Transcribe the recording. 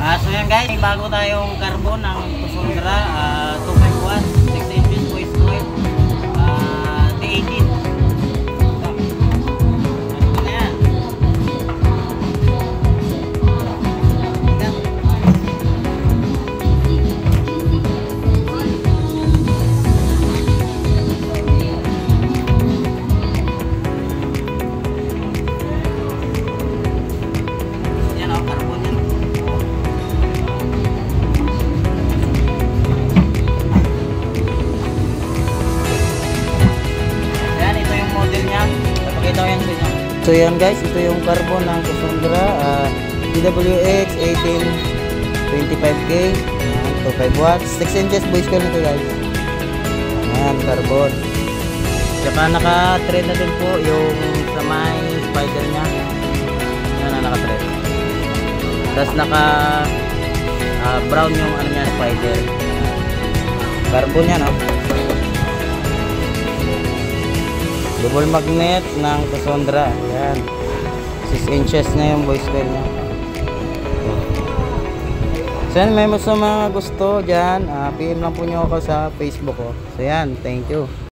So yan guys, may bago tayong carbon ng Cassandra 2.5 watts, 6 inches voice coil, T18. So yan guys, ito yung carbon ng Cassandra DWX 1825K 25 watts, 6 inches voice coil nito guys. Ayan, carbon. Saka naka-thread na din po yung sa may spider nya. Ayan na naka-thread. Tapos naka brown yung ano nya, spider. Carbon yan, no? Double magnet ng Cassandra. Ayan. 6 inches na yung voice coil niya. So yan, may mga gusto dyan. PM lang po nyo ako sa Facebook ko. So yan, thank you.